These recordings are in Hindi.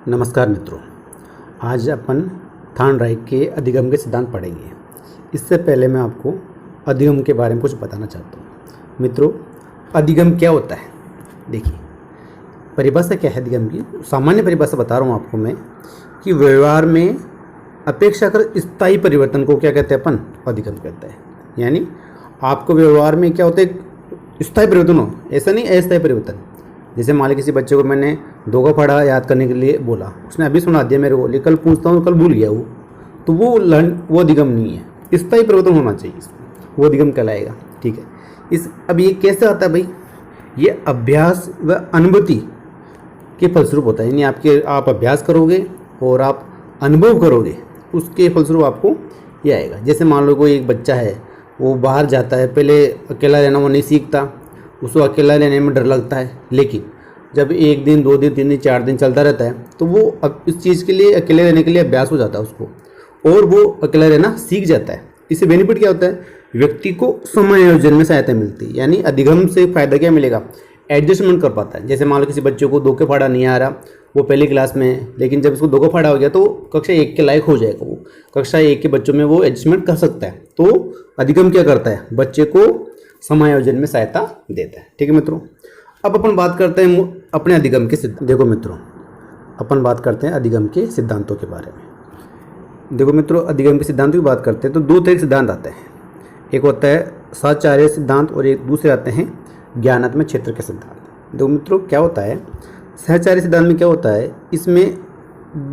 नमस्कार मित्रों, आज अपन थॉर्नडाइक के अधिगम के सिद्धांत पढ़ेंगे। इससे पहले मैं आपको अधिगम के बारे में कुछ बताना चाहता हूँ। मित्रों, अधिगम क्या होता है? देखिए, परिभाषा क्या है अधिगम की? सामान्य परिभाषा बता रहा हूँ आपको मैं कि व्यवहार में अपेक्षाकृत स्थायी परिवर्तन को क्या कहते हैं? अपन अधिगम कहते हैं। यानी आपको व्यवहार में क्या होता है? स्थायी परिवर्तन हो, ऐसा नहीं अस्थायी परिवर्तन। जैसे मान लीजिए किसी बच्चे को मैंने दो का पढ़ा याद करने के लिए बोला, उसने अभी सुना दिया मेरे को, लेकिन कल पूछता हूँ कल भूल गया वो, तो वो अधिगम नहीं है। स्थायी परिवर्तन होना चाहिए, वो अधिगम कहलाएगा। ठीक है। अब ये कैसे आता है भाई? ये अभ्यास व अनुभूति के फलस्वरूप होता है। यानी आप अभ्यास करोगे और आप अनुभव करोगे, उसके फलस्वरूप आपको ये आएगा। जैसे मान लो कोई एक बच्चा है, वो बाहर जाता है, पहले अकेला रहना वो नहीं सीखता, उसको अकेला रहने में डर लगता है। लेकिन जब 1 दिन 2 दिन 3 दिन 4 दिन चलता रहता है तो वो अब इस चीज़ के लिए, अकेले रहने के लिए अभ्यास हो जाता है उसको, और वो अकेला रहना सीख जाता है। इससे बेनिफिट क्या होता है? व्यक्ति को समायोजन में सहायता मिलती है। यानी अधिगम से फ़ायदा क्या मिलेगा? एडजस्टमेंट कर पाता है। जैसे मान लो किसी बच्चे को 2 के फाड़ा नहीं आ रहा, वो पहली क्लास में है, लेकिन जब उसको 2 का फाड़ा हो गया तो कक्षा 1 के लायक हो जाएगा। वो कक्षा 1 के बच्चों में वो एडजस्टमेंट कर सकता है। तो अधिगम क्या करता है? बच्चे को समायोजन में सहायता देता है। ठीक है मित्रों, अब अपन बात करते हैं अपने अधिगम के सिद्धांत। देखो मित्रों, अपन बात करते हैं अधिगम के सिद्धांतों के बारे में। देखो मित्रों, अधिगम के सिद्धांतों की बात करते हैं तो 2 तरह के सिद्धांत आते हैं। एक होता है साचार्य सिद्धांत और एक दूसरे आते हैं ज्ञानात्मक क्षेत्र के सिद्धांत। देखो मित्रों, क्या होता है साचार्य सिद्धांत में? क्या होता है, इसमें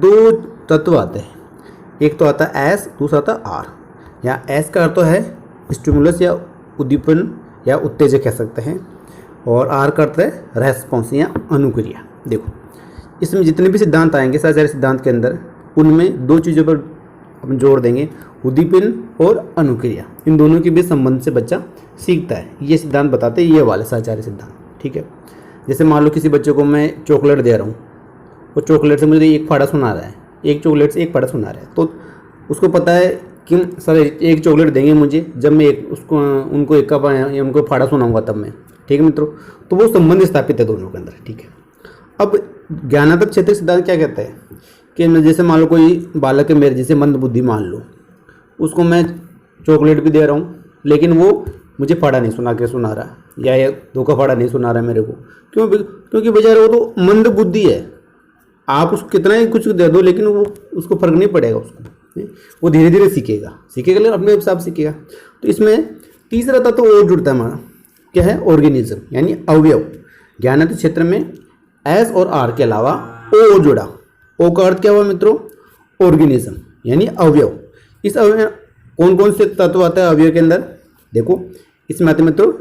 2 तत्व आते हैं। एक तो आता है एस, दूसरा आता है आर। यहाँ एस का अर्थ तो है स्टिमुलस या उद्दीपन या उत्तेजक कह सकते हैं, और आर का अर्थ है रेस्पॉन्स या अनुक्रिया। देखो, इसमें जितने भी सिद्धांत आएंगे साचार्य सिद्धांत के अंदर, उनमें 2 चीज़ों पर हम जोड़ देंगे, उद्दीपन और अनुक्रिया। इन दोनों के बीच संबंध से बच्चा सीखता है। ये सिद्धांत बताते हैं ये वाले साचार्य सिद्धांत। ठीक है। जैसे मान लो किसी बच्चे को मैं चॉकलेट दे रहा हूँ, वो चॉकलेट से मुझे एक फाड़ा सुना रहा है, एक चॉकलेट से एक फाड़ा सुना रहा है, तो उसको पता है कि सर एक चॉकलेट देंगे मुझे जब मैं उनको एक का उनको फाड़ा सुनाऊंगा तब मैं। ठीक है मित्रों, तो वो संबंध स्थापित है दोनों के अंदर। ठीक है। अब ज्ञानात्मक क्षेत्र सिद्धांत क्या कहता है कि मैं जैसे मान लो कोई बालक है मेरे जैसे मंद बुद्धि मान लो, उसको मैं चॉकलेट भी दे रहा हूँ, लेकिन वो मुझे फाड़ा नहीं सुना रहा, या 2 का फाड़ा नहीं सुना रहा मेरे को। क्योंकि बेचारा वो तो मंद बुद्धि है। आप उसको कितना ही कुछ दे दो, लेकिन वो उसको फर्क नहीं पड़ेगा। वो धीरे धीरे सीखेगा लेकिन अपने हिसाब से सीखेगा। तो इसमें तीसरा तत्व और जुड़ता है हमारा, क्या है? ऑर्गेनिज्म यानी अवयव। ज्ञानात्मक क्षेत्र में एस और आर के अलावा ओ जुड़ा। ओ का अर्थ क्या हुआ मित्रों? ऑर्गेनिज्म यानी अवयव। इस अवयव कौन कौन से तत्व आता है अवयव के अंदर? देखो, इसमें आते मित्रों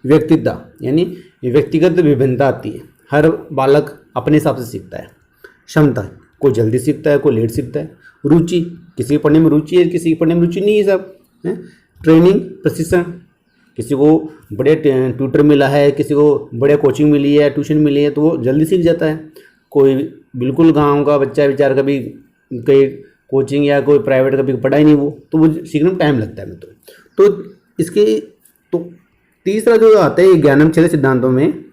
व्यक्तित्व, यानी व्यक्तिगत विभिन्नता आती है। हर बालक अपने हिसाब से सीखता है। क्षमता, कोई जल्दी सीखता है, कोई लेट सीखता है। रुचि, किसी के पढ़ने में रुचि है, किसी के पढ़ने में रुचि नहीं है, सब है। ट्रेनिंग, प्रशिक्षण, किसी को बड़े ट्यूटर मिला है, किसी को बड़े कोचिंग मिली है, ट्यूशन मिली है, तो वो जल्दी सीख जाता है। कोई बिल्कुल गांव का बच्चा बेचारा कभी कहीं कोचिंग या कोई प्राइवेट कभी पढ़ा ही नहीं, तो वो सीखने में टाइम लगता है मित्रों। तो तीसरा जो आता है ज्ञानात्मक क्षेत्र सिद्धांतों में,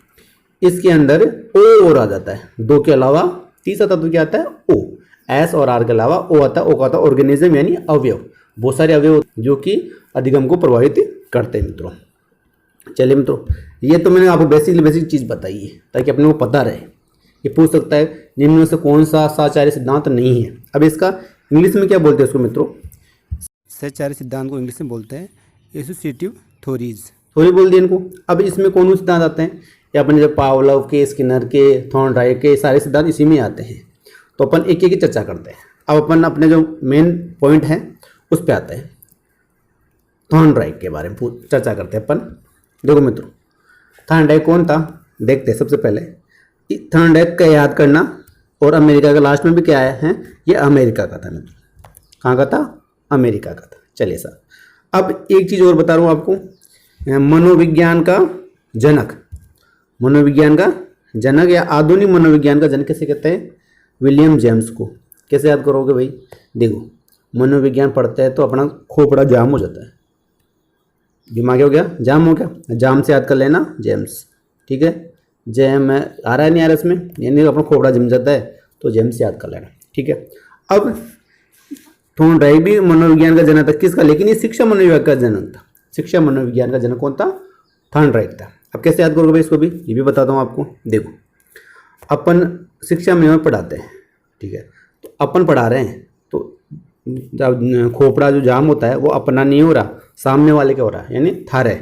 इसके अंदर ओ और आ जाता है। 2 के अलावा तीसरा तत्व क्या आता है? ओ। एस और आर के अलावा ओ आता है। ओ का आता है ऑर्गेनिज्म यानी अवयव। बहुत सारे अवयव जो कि अधिगम को प्रभावित करते हैं मित्रों। चलिए मित्रों, ये तो मैंने आपको बेसिक चीज़ बताई है ताकि अपने को पता रहे। ये पूछ सकता है निम्न में से कौन सा साचार्य सिद्धांत नहीं है। अब इसका इंग्लिश में क्या बोलते हैं उसको मित्रों? साचार्य सिद्धांत को इंग्लिश में बोलते हैं एसोसिएटिव थ्योरीज। थ्योरी बोल दिया इनको। अब इसमें कौन सिद्धांत आते हैं? या अपने जो पावलोव के, स्किनर के, थॉर्नडाइक के सारे सिद्धांत इसी में आते हैं। तो अपन एक एक की चर्चा करते हैं। अब अपन अपने जो मेन पॉइंट है उस पर आते हैं। थॉर्नडाइक के बारे में चर्चा करते हैं अपन। देखो मित्रों, थॉर्नडाइक कौन था देखते हैं। सबसे पहले थॉर्नडाइक का याद करना, और अमेरिका का लास्ट में भी क्या आया है? ये अमेरिका का था मित्रों। कहाँ का था? अमेरिका का था। चलिए सर, अब एक चीज़ और बता रहा हूँ आपको। मनोविज्ञान का जनक या आधुनिक मनोविज्ञान का जनक कैसे कहते हैं? विलियम जेम्स को। कैसे याद करोगे भाई? देखो, मनोविज्ञान पढ़ते हैं तो अपना खोपड़ा जाम हो जाता है। दिमाग हो गया जाम, हो गया जाम से याद कर लेना जेम्स। ठीक है, जैम आ रहा है नहीं आ रहा इसमें, यानी अपना खोपड़ा जम जाता है तो जेम से याद कर लेना, ठीक है। अब थॉर्नडाइक भी मनोविज्ञान का जनक था, किसका, लेकिन ये शिक्षा मनोविज्ञान का जनक था। शिक्षा मनोविज्ञान का जनक कौन था, थॉर्नडाइक था। अब कैसे याद करोगे भाई इसको भी, ये भी बताता हूँ आपको। देखो अपन शिक्षा में पढ़ाते हैं, ठीक है, तो अपन पढ़ा रहे हैं, तो जब खोपड़ा जो जाम होता है वो अपना नहीं हो रहा, सामने वाले का हो रहा है, यानी थारे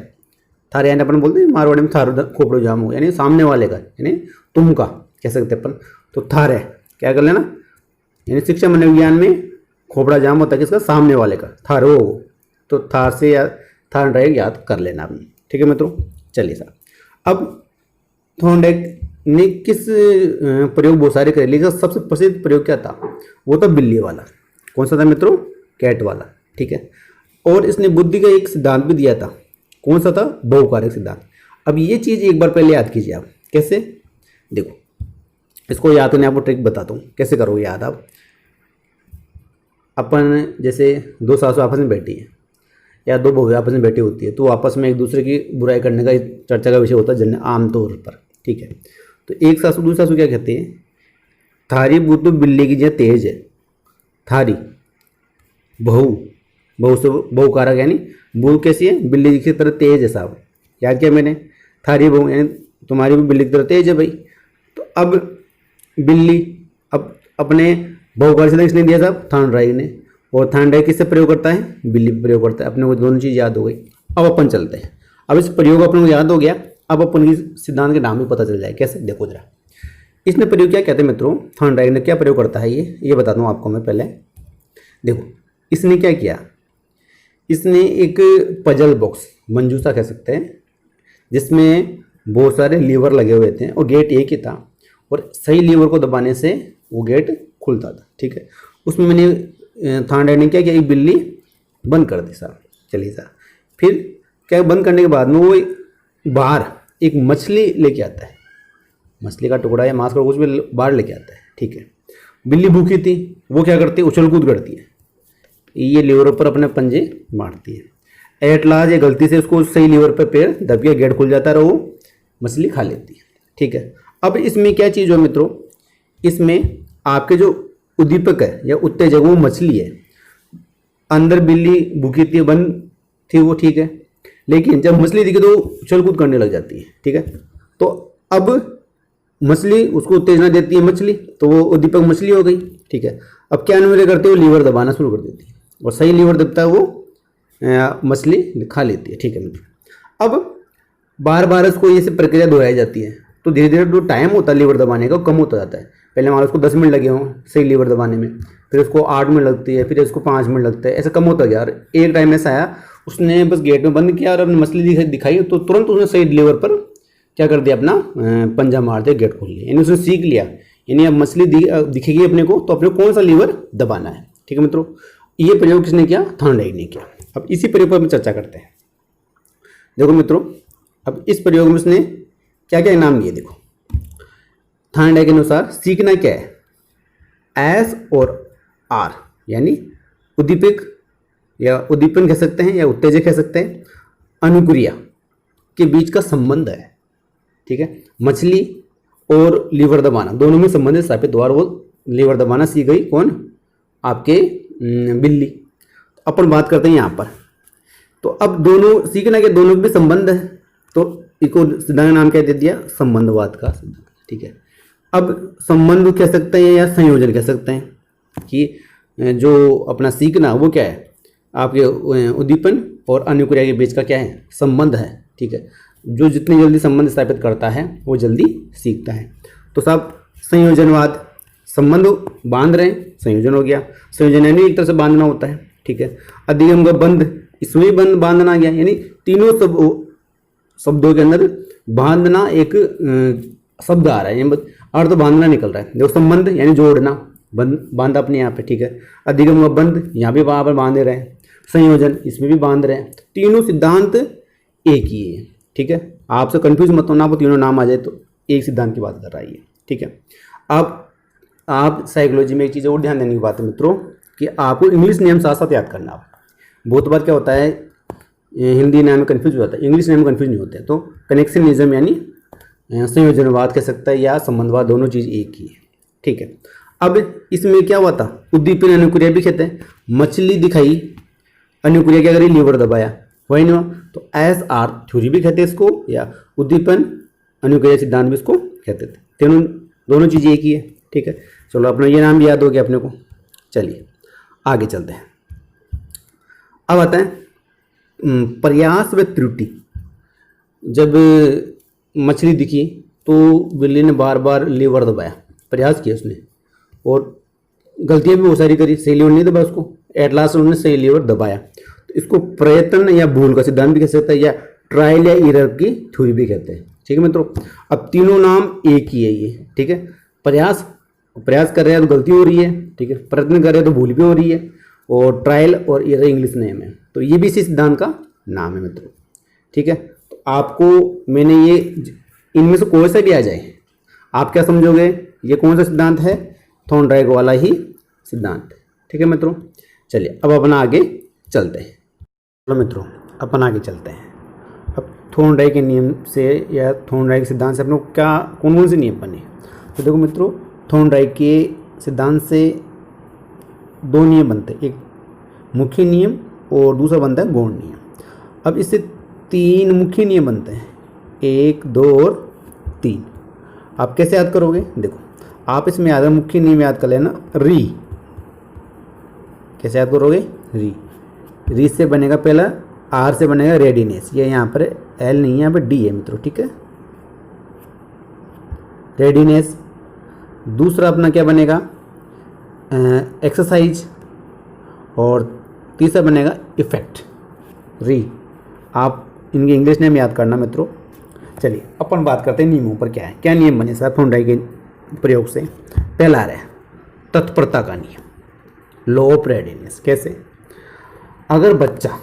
थारे, यानी अपन बोलते हैं मारवाड़ी में थारो खोपड़ा जाम हो, यानी सामने वाले का, यानी तुम का कह सकते हैं अपन। तो थारे क्या कर लेना, यानी शिक्षा मनोविज्ञान में खोपड़ा जाम होता है किसका, सामने वाले का, थारो। तो थार से या थॉर्नडाइक याद कर लेना आपने, ठीक है मित्रों। चलिए साहब, अब थॉर्नडाइक ने किस प्रयोग बहुत सारे करे, लेकिन सबसे प्रसिद्ध प्रयोग क्या था, वो था बिल्ली वाला। कौन सा था मित्रों, कैट वाला, ठीक है। और इसने बुद्धि का एक सिद्धांत भी दिया था, कौन सा था, बहुकारक सिद्धांत। अब ये चीज़ एक बार पहले याद कीजिए आप, कैसे, देखो इसको याद करने आपको ट्रिक बताता हूँ, कैसे करोगे याद आप। अपन जैसे दो सासू आपस में बैठी है या दो बहू आपस में बैठी होती है, तो आपस में एक दूसरे की बुराई करने का चर्चा का विषय होता है जन आमतौर पर, ठीक है। तो एक सासू दूसरी सासू क्या कहते हैं, थारी बहू तो बिल्ली की जगह तेज है। थारी बहू, बहू से बहुकारक, यानी बहू कैसी है, बिल्ली की तरह तेज है साहब, याद किया मैंने। थारी बहू यानी तुम्हारी भी बिल्ली की तरह तेज है भाई। तो अब बिल्ली, अब अपने बहुकारक से किसने दिया साहब, थॉर्नडाइक ने। और थॉर्नडाइक किससे प्रयोग करता है, बिल्ली पर प्रयोग करता है। अपने को दोनों चीज़ याद हो गई। अब अपन चलते हैं, अब इस प्रयोग अपने को याद हो गया, अब अपन की सिद्धांत के नाम भी पता चल जाए कैसे, देखो जरा। इसने प्रयोग क्या कहते हैं मित्रों, थॉर्नडाइक ने क्या प्रयोग करता है, ये बताता हूँ आपको मैं पहले। देखो इसने क्या किया, इसने एक पजल बॉक्स, मंजूसा कह सकते हैं, जिसमें बहुत सारे लीवर लगे हुए थे और गेट एक ही था, और सही लीवर को दबाने से वो गेट खुलता था, ठीक है। उसमें मैंने थॉर्नडाइक ने क्या किया, एक बिल्ली बंद कर दी साहब। चलिए साहब, फिर क्या, बंद करने के बाद में वो बाहर एक मछली लेके आता है, मछली का टुकड़ा या मांस का कुछ भी बाहर लेके आता है, ठीक है। बिल्ली भूखी थी, वो क्या करती है, उछल कूद करती है, ये लीवर पर अपने पंजे मारती है। एट लास्ट ये गलती से उसको सही लीवर पर पैर दब के गेट खुल जाता है और वो मछली खा लेती है, ठीक है। अब इसमें क्या चीज़ हो मित्रों, इसमें आपके जो उद्दीपक है या उत्तेजक वो मछली है, अंदर बिल्ली भूखी थी, बंद थी वो, ठीक है, लेकिन जब मछली दिखी तो उछल कूद करने लग जाती है, ठीक है। तो अब मछली उसको उत्तेजना देती है मछली, तो वो उद्दीपक मछली हो गई, ठीक है। अब क्या अनिवार्य करते हो, लीवर दबाना शुरू कर देती है, और सही लीवर दबता है वो मछली खा लेती है, ठीक है मित्रों। अब बार बार इसको ये प्रक्रिया दोहराई जाती है, तो धीरे धीरे जो टाइम होता है लीवर दबाने का कम होता जाता है। पहले मान लो उसको 10 मिनट लगे हों सही लीवर दबाने में, फिर उसको 8 मिनट लगती है, फिर उसको 5 मिनट लगता है, ऐसे कम होता गया। और एक टाइम ऐसा आया, उसने बस गेट में बंद किया और अपनी मछली दिखाई, तो तुरंत उसने सही लीवर पर क्या कर दिया, अपना पंजा मार दिया, गेट खोल लिया, यानी उसने सीख लिया, यानी अब मछली दिखेगी अपने को तो अपने कौन सा लीवर दबाना है, ठीक है मित्रों। ये प्रयोग किसने किया, थॉर्नडाइक ने किया। अब इसी प्रयोग पर हम चर्चा करते हैं। देखो मित्रों, अब इस प्रयोग में उसने क्या क्या इनाम दिए, देखो थॉर्नडाइक के अनुसार सीखना क्या है, एस और आर, यानी उद्दीपक या उद्दीपन कह सकते हैं या उत्तेजक कह सकते हैं, अनुक्रिया के बीच का संबंध है, ठीक है। मछली और लीवर दबाना दोनों में संबंध स्थापित हुआ, और वो लीवर दबाना सीख गई कौन, आपके बिल्ली। अपन बात करते हैं यहाँ पर, तो अब दोनों सीखना के दोनों में संबंध है, तो इसको सिद्धांत नाम क्या दे दिया, संबंधवाद का सिद्धांत, ठीक है। अब संबंध कह सकते हैं या संयोजन कह सकते हैं कि जो अपना सीखना वो क्या है, आपके उद्दीपन और अनुक्रिया के बीच का क्या है, संबंध है, ठीक है। जो जितनी जल्दी संबंध स्थापित करता है वो जल्दी सीखता है। तो साहब संयोजनवाद, संबंध बांध रहे हैं, संयोजन हो गया। संयोजन यानी एक तरह से बांधना होता है, ठीक है। अधिगम का बंध, इसमें बंध बांधना गया, यानी तीनों शब्दों के अंदर बांधना एक शब्द आ रहा है, अर्थ बांधना निकल रहा है। देखो संबंध यानी जोड़ना, बांध अपने यहाँ पे, ठीक है। अधिगम का बंध, यहाँ भी वहाँ पर बांध रहे हैं। संयोजन, इसमें भी बांध रहे हैं। तीनों सिद्धांत एक ही है, ठीक है। आपसे कंफ्यूज मत होना, आपको तीनों नाम आ जाए तो एक सिद्धांत की बात कर रहा है ये, ठीक है। अब आप साइकोलॉजी में एक चीज़ और ध्यान देने की बात है मित्रों, कि आपको इंग्लिश नेम साथ साथ याद करना। आप बहुत बार क्या होता है, हिंदी नाम में कन्फ्यूज हो जाता है, इंग्लिश नाम में कन्फ्यूज नहीं होते हैं। तो कनेक्शनिज्म यानी संयोजनवाद कह सकता है या संबंधवाद, दोनों चीज़ एक ही है, ठीक है। अब इसमें क्या हुआ था, उद्दीपन अनुक्रिया भी कहते हैं। मछली दिखाई, अनुक्रिया क्या करी, लीवर दबाया, वही नहीं हुआ, तो एस आर थ्योरी भी कहते हैं इसको, या उद्दीपन अनुक्रिया सिद्धांत भी इसको कहते थे। तीनों दोनों चीज़ें एक ही है, ठीक है। चलो अपना ये नाम याद हो गया अपने को। चलिए आगे चलते हैं। अब आता है प्रयास व त्रुटि। जब मछली दिखी तो बिल्ली ने बार बार लीवर दबाया, प्रयास किया उसने, और गलतियां भी बहुत सारी करी, सही लीवर नहीं दबाया उसको, एट लास्ट उन्होंने सही लीवर दबाया। तो इसको प्रयत्न या भूल का सिद्धांत भी कह सकता है, या ट्रायल या एरर की थ्योरी भी कहते हैं, ठीक है मित्रों। अब तीनों नाम एक ही है ये, ठीक है। प्रयास कर रहे हैं तो गलती हो रही है, ठीक है। प्रयत्न कर रहे हैं तो भूल भी हो रही है, और ट्रायल और एरर इंग्लिश नेम है, तो ये भी इसी सिद्धांत का नाम है मित्रों, ठीक है। तो आपको मैंने ये इनमें से कोई सा भी आ जाए, आप क्या समझोगे, ये कौन सा सिद्धांत है, थॉर्नडाइक वाला ही सिद्धांत, ठीक है मित्रों। चलिए अब अपन आगे चलते हैं। चलो मित्रों अपन आगे चलते हैं। अब थॉर्नडाइक के नियम से या थॉर्नडाइक सिद्धांत से अपने को क्या कौन कौन से नियम बने, तो देखो मित्रों, थॉर्नडाइक के सिद्धांत से दो नियम बनते हैं, एक मुख्य नियम और दूसरा बनता है गौण नियम। अब इससे तीन मुख्य नियम बनते हैं, 1, 2 और 3। आप कैसे याद करोगे, देखो आप इसमें याद है, मुख्य नियम याद कर लेना, री। कैसे याद करोगे, री से बनेगा पहला, आर से बनेगा रेडीनेस, ये यहाँ पर एल नहीं है, यहाँ पर डी है मित्रों, ठीक है, रेडीनेस। दूसरा अपना क्या बनेगा, एक्सरसाइज, और तीसरा बनेगा इफेक्ट, री। आप इनके इंग्लिश नेम याद करना मित्रों। चलिए अपन बात करते हैं नियमों पर, क्या है, क्या नियम बने सर थॉर्नडाइक के प्रयोग से। पहला है तत्परता का नियम, लॉ ऑफ रेडीनेस। कैसे, अगर बच्चा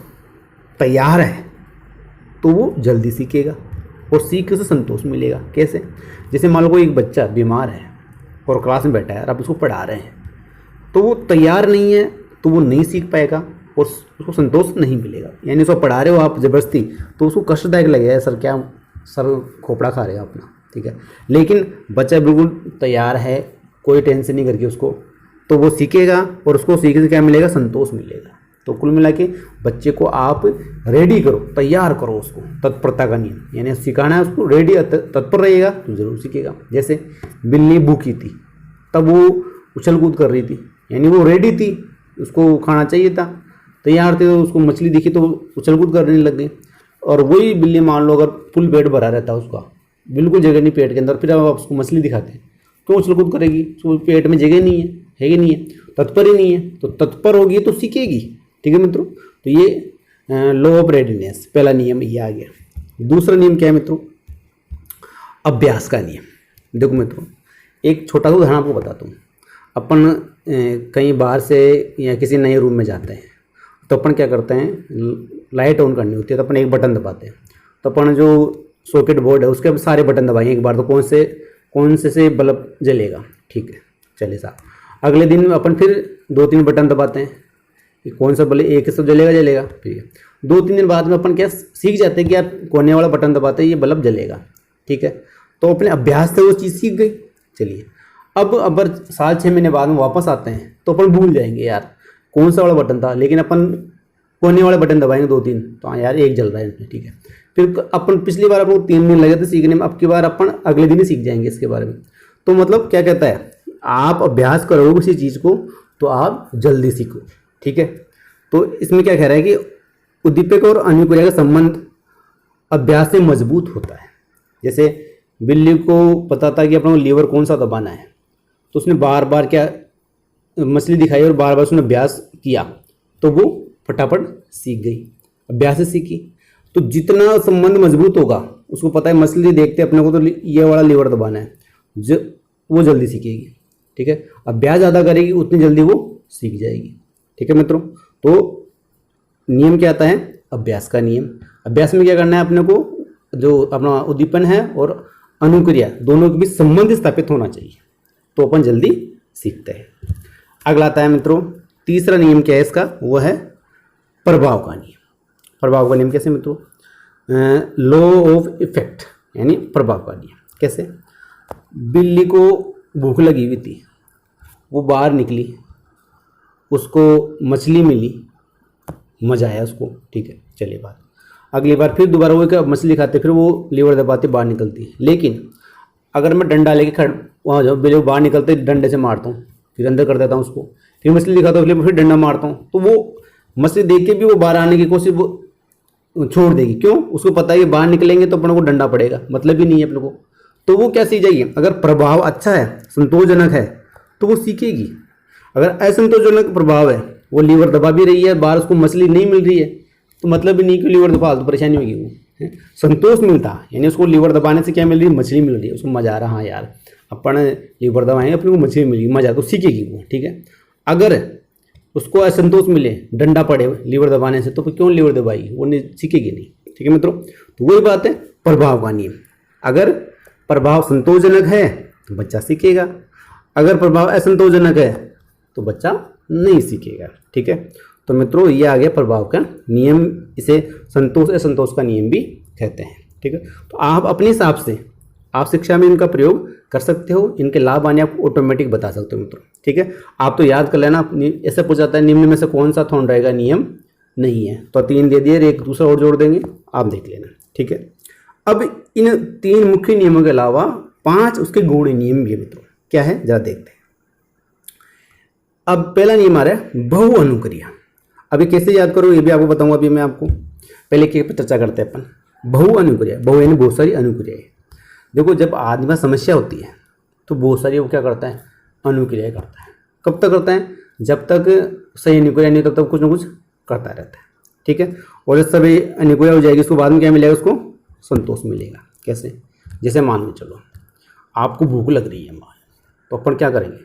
तैयार है तो वो जल्दी सीखेगा और सीख के उसे संतोष मिलेगा। कैसे, जैसे मान लो कोई एक बच्चा बीमार है और क्लास में बैठा है और आप उसको पढ़ा रहे हैं, तो वो तैयार नहीं है तो वो नहीं सीख पाएगा और उसको संतोष नहीं मिलेगा। यानी उसको पढ़ा रहे हो आप ज़बरदस्ती, तो उसको कष्टदायक लगेगा, सर क्या सर खोपड़ा खा रहे हो अपना, ठीक है। लेकिन बच्चा बिल्कुल तैयार है, कोई टेंशन नहीं करके उसको, तो वो सीखेगा और उसको सीखने से क्या मिलेगा, संतोष मिलेगा। तो कुल मिला के बच्चे को आप रेडी करो, तैयार करो उसको, तत्परता का नियम, यानी सिखाना है उसको, रेडी तत्पर रहेगा तो जरूर सीखेगा। जैसे बिल्ली भूखी थी तब वो उछल कूद कर रही थी, यानी वो रेडी थी, उसको खाना चाहिए था, तैयार थे, तो उसको मछली दिखी तो उछल कूद करने लग गई। और वही बिल्ली मान लो अगर फुल पेट भरा रहता है, उसका बिल्कुल जगह नहीं पेट के अंदर, फिर आप उसको मछली दिखाते हैं तो उछल कूद करेगी, उसको पेट में जगह नहीं है कि नहीं है, तत्पर ही नहीं है, तो तत्पर होगी तो सीखेगी, ठीक है मित्रों। तो ये लॉ ऑफ रेडीनेस पहला नियम ये आ गया। दूसरा नियम क्या है मित्रों, अभ्यास का नियम। देखो मित्रों, एक छोटा सा उदाहरण आपको बताता हूँ। अपन कहीं बाहर से या किसी नए रूम में जाते हैं तो अपन क्या करते हैं, लाइट ऑन करनी होती है तो अपन एक बटन दबाते हैं, तो अपन जो सॉकेट बोर्ड है उसके सारे बटन दबाएंगे एक बार, तो कौन से बल्ब जलेगा, ठीक है, चले साहब। अगले दिन अपन फिर 2-3 बटन दबाते हैं कि कौन सा बल्ब एक से जलेगा, ठीक है। 2-3 दिन बाद में अपन क्या सीख जाते हैं कि यार कोने वाला बटन दबाते हैं ये बल्ब जलेगा, ठीक है। तो अपने अभ्यास से वो चीज़ सीख गई। चलिए अब अगर 6 महीने बाद में वापस आते हैं तो अपन भूल जाएंगे यार कौन सा वाला बटन था, लेकिन अपन कोने वाले बटन दबाएंगे 2-3, तो हाँ यार एक जल रहा है इसमें, ठीक है। फिर अपन पिछली बार अपन 3 दिन लगे थे सीखने में, अब की बार अपन अगले दिन ही सीख जाएंगे इसके बारे में। तो मतलब क्या कहता है, आप अभ्यास करोगे किसी चीज़ को तो आप जल्दी सीखो, ठीक है। तो इसमें क्या कह रहा है कि उद्दीपक और अनुक्रिया का संबंध अभ्यास से मजबूत होता है। जैसे बिल्ली को पता था कि अपना लीवर कौन सा दबाना है, तो उसने बार बार क्या मछली दिखाई और बार बार उसने अभ्यास किया, तो वो फटाफट सीख गई, अभ्यास से सीखी। तो जितना संबंध मजबूत होगा, उसको पता है मछली देखते अपने को तो ये वाला लीवर दबाना है, वो जल्दी सीखेगी, ठीक है। अभ्यास ज़्यादा करेगी उतनी जल्दी वो सीख जाएगी, ठीक है मित्रों। तो नियम क्या आता है, अभ्यास का नियम। अभ्यास में क्या करना है अपने को, जो अपना उद्दीपन है और अनुक्रिया दोनों के बीच संबंध स्थापित होना चाहिए, तो अपन जल्दी सीखते हैं। अगला आता है मित्रों, तीसरा नियम क्या है इसका, वो है प्रभाव का नियम। प्रभाव का नियम कैसे मित्रों, लॉ ऑफ इफेक्ट, यानी प्रभाव का नियम। कैसे, बिल्ली को भूख लगी हुई थी वो बाहर निकली, उसको मछली मिली, मज़ा आया उसको, ठीक है, चलिए बात। अगली बार फिर दोबारा वो मछली खाते, फिर वो लीवर दबाते बाहर निकलती है। लेकिन अगर मैं डंडा लेके खड़ वहाँ जाओ, पहले वो बाहर निकलते डंडे से मारता हूँ, फिर अंदर कर देता हूँ उसको, फिर मछली दिखाता हूँ, फिर डंडा मारता हूँ, तो वो मछली देख के भी वो बाहर आने की कोशिश वो छोड़ देगी। क्यों? उसको पता है कि बाहर निकलेंगे तो अपने को डंडा पड़ेगा, मतलब ही नहीं है अपने को। तो वो क्या सीख जाएगी? अगर प्रभाव अच्छा है, संतोषजनक है, तो वो सीखेगी। अगर असंतोषजनक प्रभाव है, वो लीवर दबा भी रही है, बाहर उसको मछली नहीं मिल रही है, तो मतलब ही नहीं कि लीवर दबा, तो परेशानी होगी वो है। संतोष मिलता यानी उसको लीवर दबाने से क्या मिल रही है? मछली मिल रही है, उसको मजा आ रहा, हाँ यार अपन लीवर दबाएंगे अपने को मछली मिलेगी, मजा, तो सीखेगी वो, ठीक है। अगर उसको असंतोष मिले, डंडा पड़े लीवर दबाने से, तो फिर क्यों लीवर दबाएगी? वो नहीं, सीखेगी नहीं, ठीक है मित्रों। तो वही बात है प्रभाव का नियम। अगर प्रभाव संतोषजनक है तो बच्चा सीखेगा, अगर प्रभाव असंतोषजनक है तो बच्चा नहीं सीखेगा, ठीक है। तो मित्रों ये आ गया प्रभाव का नियम, इसे संतोष असंतोष का नियम भी कहते हैं, ठीक है। तो आप अपने हिसाब से आप शिक्षा में इनका प्रयोग कर सकते हो, इनके लाभ आने आपको ऑटोमेटिक बता सकते हो मित्रों, ठीक है। आप तो याद कर लेना, ऐसे पूछा जाता है निम्न में से कौन सा थॉर्न रहेगा नियम नहीं है, तो 3 दे दिए, एक दूसरा और जोड़ देंगे, आप देख लेना, ठीक है। अब इन 3 मुख्य नियमों के अलावा 5 उसके गौण नियम भी है मित्रों, क्या है जरा देखते हैं। अब पहला नियम आ रहा है बहु अनुक्रिया। अभी कैसे याद करो ये भी आपको बताऊंगा, अभी मैं आपको पहले के पर चर्चा करते हैं अपन। बहु अनुक्रिया, बहु यानी बहुत सारी अनुक्रियाएं। देखो जब आदमी में समस्या होती है तो बहुत सारी वो क्या करता है? अनुक्रिया करता है। कब तक करता है? जब तक सही अनुक्रिया नहीं, तब तक कुछ ना कुछ करता रहता है, ठीक है। और जब सभी अनुक्रिया हो जाएगी, उसको बाद में क्या मिलेगा? उसको संतोष मिलेगा। कैसे? जैसे मान लो चलो आपको भूख लग रही है, मान, तो अपन क्या करेंगे?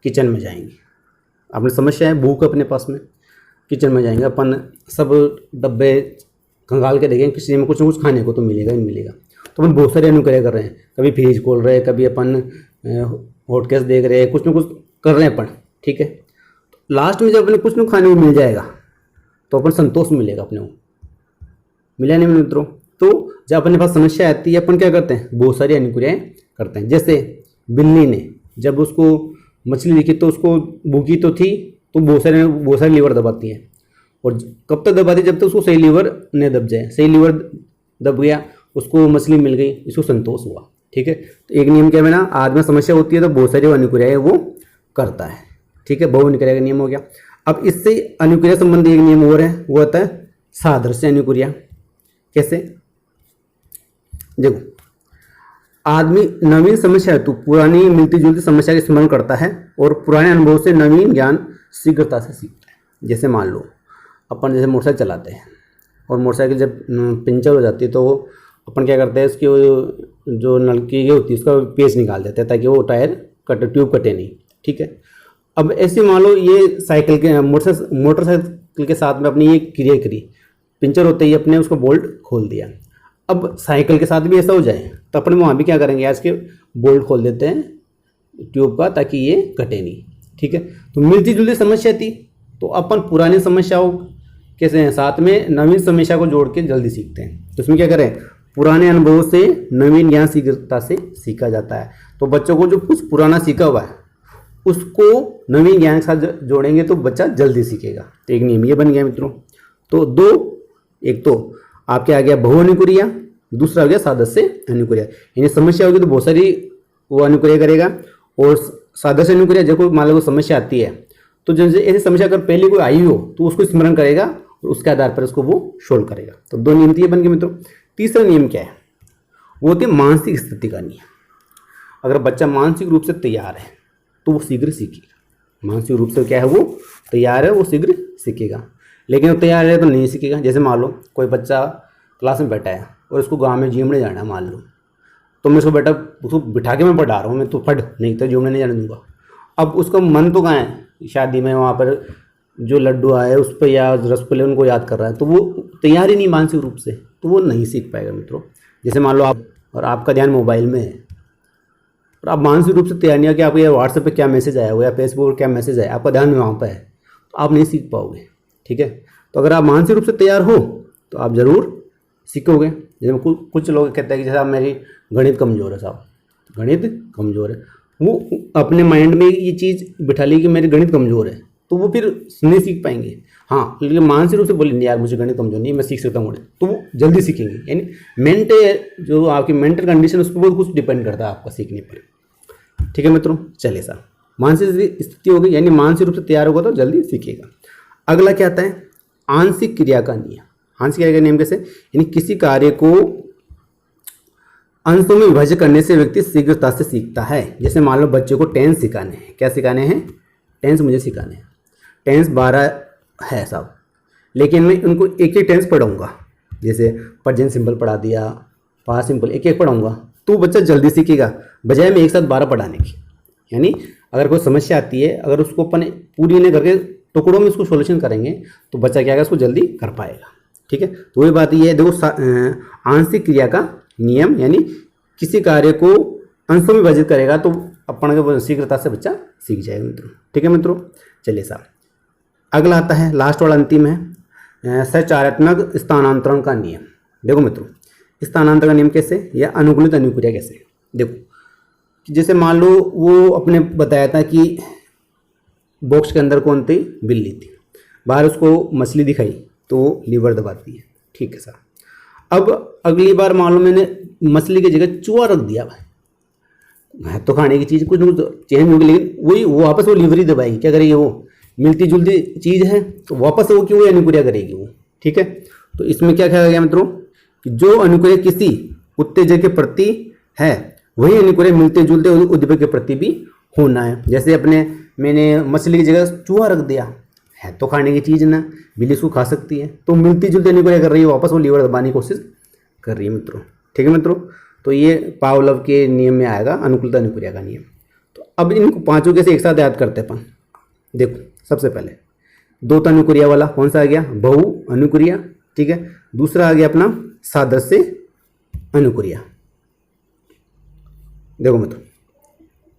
किचन में जाएंगे, आपने समस्या है भूख अपने पास में, किचन में जाएंगे, अपन सब डब्बे खंगाल के देखेंगे किसी में कुछ ना कुछ खाने को तो मिलेगा ही मिलेगा। तो अपन बहुत सारे अनुक्रिया कर रहे हैं, कभी फ्रिज खोल रहे हैं, कभी अपन हॉटकेस देख रहे हैं, कुछ ना कुछ कर रहे हैं अपन, ठीक है। लास्ट में जब अपने कुछ ना खाने को मिल जाएगा तो अपन संतोष मिलेगा अपने को, मिला नहीं मित्रों। तो जब अपने पास समस्या आती है अपन क्या करते हैं? बहुत सारी अनुक्रियाएं करते हैं। जैसे बिल्ली ने जब उसको मछली दिखी तो उसको भूखी तो थी, तो बहुत सारे लीवर दबाती है, और कब तक दबाती? जब तक उसको सही लीवर न दब जाए। सही लीवर दब गया, उसको मछली मिल गई, इसको संतोष हुआ, ठीक है। तो एक नियम क्या है ना, आदमी में समस्या होती है तो बहुत सारी अनुक्रियाएं वो करता है, ठीक है। बहु अनुक्रिया का नियम हो गया। अब इससे अनुक्रिया संबंधी एक नियम और है, वो होता है सादृश्य अनुक्रिया। कैसे? देखो आदमी नवीन समस्या हेतु पुरानी मिलती जुलती समस्या का स्मरण करता है और पुराने अनुभव से नवीन ज्ञान शीघ्रता से सीखता है। जैसे मान लो अपन जैसे मोटरसाइकिल चलाते हैं और मोटरसाइकिल जब पंचर हो जाती है तो अपन क्या करते हैं, उसकी जो नलकी होती है उसका पेच निकाल देते हैं ताकि वो टायर ट्यूब कटे नहीं, ठीक है। अब ऐसे मान लो ये साइकिल के मोटरसाइकिल के साथ में अपनी ये क्रिया करी, पंचर होते ही अपने उसको बोल्ट खोल दिया। अब साइकिल के साथ भी ऐसा हो जाए तो अपन वहाँ भी क्या करेंगे, आज के बोल्ट खोल देते हैं ट्यूब का ताकि ये कटे नहीं, ठीक है। तो मिलती जुलती समस्या थी तो अपन पुरानी समस्याओं कैसे हैं साथ में नवीन समस्या को जोड़ के जल्दी सीखते हैं। तो इसमें क्या करें, पुराने अनुभवों से नवीन ज्ञान शीघ्रता से सीखा जाता है। तो बच्चों को जो कुछ पुराना सीखा हुआ है उसको नवीन ज्ञान के साथ जोड़ेंगे तो बच्चा जल्दी सीखेगा। तो एक नियम ये बन गया मित्रों। तो दो, एक तो आपके आ गया बहु अनुक्रिया, दूसरा हो गया सादृश्य अनुक्रिया। यानी समस्या होगी तो बहुत सारी वो अनुक्रिया करेगा, और सादृश्य अनुक्रिया जब कोई मान लो समस्या आती है तो जैसे ऐसी समस्या अगर पहले कोई आई हो तो उसको स्मरण करेगा और उसके आधार पर उसको वो सोल्व करेगा। तो दो नियम ये बन गए मित्रों। तीसरा नियम क्या है, वो होती है मानसिक स्थिति का नियम। अगर बच्चा मानसिक रूप से तैयार है तो वो शीघ्र सीखेगा। मानसिक रूप से क्या है, वो तैयार है, वो शीघ्र सीखेगा। लेकिन वो तैयार है तो नहीं सीखेगा। जैसे मान लो कोई बच्चा क्लास में बैठा है और उसको गाँव में जिमने जाना है, मान लो, तो मैं उसको बेटा उसको बिठा के मैं पढ़ा रहा हूँ, मैं तो पढ़, नहीं तो जिमने नहीं जाने दूंगा। अब उसका मन तो कहाँ है, शादी में वहाँ पर जो लड्डू आए उस पर या रसगुल्ले उनको याद कर रहा है, तो वो तैयार ही नहीं मानसिक रूप से, तो वो नहीं सीख पाएगा मित्रों। जैसे मान लो आप और आपका ध्यान मोबाइल में है और आप मानसिक रूप से तैयार नहीं है कि आपको या व्हाट्सएप पे क्या मैसेज आया हो या फेसबुक पर क्या मैसेज आया, आपका ध्यान वहाँ पर है, तो आप नहीं सीख पाओगे, ठीक है। तो अगर आप मानसिक रूप से तैयार हो तो आप ज़रूर सीखोगे। जैसे कुछ लोग कहते हैं कि जैसे आप मेरी गणित कमज़ोर है, साहब गणित कमज़ोर है, वो अपने माइंड में ये चीज़ बिठा ली कि मेरे गणित कमज़ोर है, तो वो फिर नहीं सीख पाएंगे। हाँ, लेकिन मानसिक रूप से बोले नहीं यार मुझे गणित कमज़ोर नहीं, मैं सीख सकता हूँ, तो वो जल्दी सीखेंगे। यानी मेंटल जो आपकी मेंटल कंडीशन उस पर बहुत कुछ डिपेंड करता है आपका सीखने पर। ठीक है मित्रों, चलिए साहब, मानसिक स्थिति हो गई, यानी मानसिक रूप से तैयार होगा तो जल्दी सीखेगा। अगला क्या आता है, आंशिक क्रिया का नियम। आंशिक क्रिया का नियम कैसे, यानी किसी कार्य को अंशों में विभाजित करने से व्यक्ति शीघ्रता से सीखता है। जैसे मान लो बच्चे को टेंस सिखाने हैं, क्या सिखाने हैं, टेंस मुझे सिखाने हैं। टेंस 12 है साहब, लेकिन मैं उनको एक एक टेंस पढ़ाऊँगा, जैसे प्रेजेंट सिंपल पढ़ा दिया, पास्ट सिंपल, एक एक पढ़ाऊँगा, तो बच्चा जल्दी सीखेगा बजाय में एक साथ 12 पढ़ाने की। यानी अगर कोई समस्या आती है, अगर उसको अपन पूरी नहीं करके टुकड़ों में उसको सोल्यूशन करेंगे तो बच्चा क्या है उसको जल्दी कर पाएगा। ठीक है, तो वही बात ये है, देखो आंशिक क्रिया का नियम, यानी किसी कार्य को अंशों में विभाजित करेगा तो अपन के शीघ्रता से बच्चा सीख जाएगा मित्रों। ठीक है मित्रों, चलिए साहब, अगला आता है, लास्ट वाला अंतिम है, सचारात्मक स्थानांतरण का नियम। देखो मित्रों, स्थानांतरण का नियम कैसे, या अनुकूलित अनुक्रिया कैसे। देखो जैसे मान लो वो अपने बताया था कि बॉक्स के अंदर कौन थी, बिल्ली थी, बाहर उसको मछली दिखाई तो लीवर दबाती है। ठीक है सर, अब अगली बार मान लो मैंने मछली की जगह चूहा रख दिया, भाई है तो खाने की चीज़ कुछ ना कुछ चेंज होगी, लेकिन वही वो वापस वो लीवर ही दबाएगी। क्या करेगी, वो मिलती जुलती चीज़ है तो वापस वो क्यों अनुक्रिया करेगी वो। ठीक है, तो इसमें क्या कहा गया मित्रों कि जो अनुक्रिया किसी उत्तेजक के प्रति है वही अनुक्रिया मिलते जुलते उद्दीपक के प्रति भी होना है। जैसे मैंने मछली की जगह चूहा रख दिया, है तो खाने की चीज़ ना, बिल्ली उसको खा सकती है, तो मिलती जुलती अनुक्रिया कर रही है, वापस वो लीवर दबाने की कोशिश कर रही है मित्रों। ठीक है मित्रों, तो ये पावलोव के नियम में आएगा अनुकूलता अनुक्रिया का नियम। तो अब इनको पांचों कैसे एक साथ याद करते हैं अपन। देखो सबसे पहले दो अनुक्रिया वाला कौन सा आ गया, बहु अनुक्रिया। ठीक है, दूसरा आ गया अपना सादृश्य अनुक्रिया। देखो मित्रों,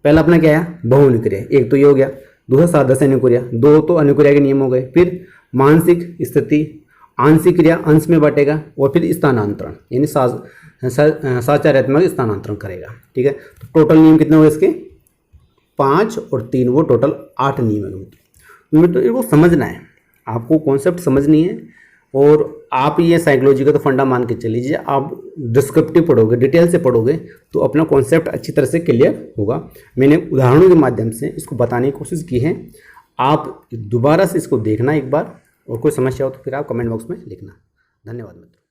पहला अपना क्या है, बहु अनुक्रिया, एक तो ये हो गया, दूसरा सादृश्य अनुक्रिया, दो तो अनुक्रिया के नियम हो गए। फिर मानसिक स्थिति, आंशिक क्रिया अंश में बांटेगा, और फिर स्थानांतरण यानी साचार्यात्मक स्थानांतरण करेगा। ठीक है, तो टोटल नियम कितने हुए इसके, 5 और 3, वो टोटल 8 नियम है मित्रों। इनको समझना है, आपको कॉन्सेप्ट समझनी है, और आप ये साइकोलॉजी का तो फंडा मान के चलिए, आप डिस्क्रिप्टिव पढ़ोगे, डिटेल से पढ़ोगे तो अपना कॉन्सेप्ट अच्छी तरह से क्लियर होगा। मैंने उदाहरणों के माध्यम से इसको बताने की कोशिश की है, आप दोबारा से इसको देखना एक बार, और कोई समस्या हो तो फिर आप कमेंट बॉक्स में लिखना। धन्यवाद मित्रों।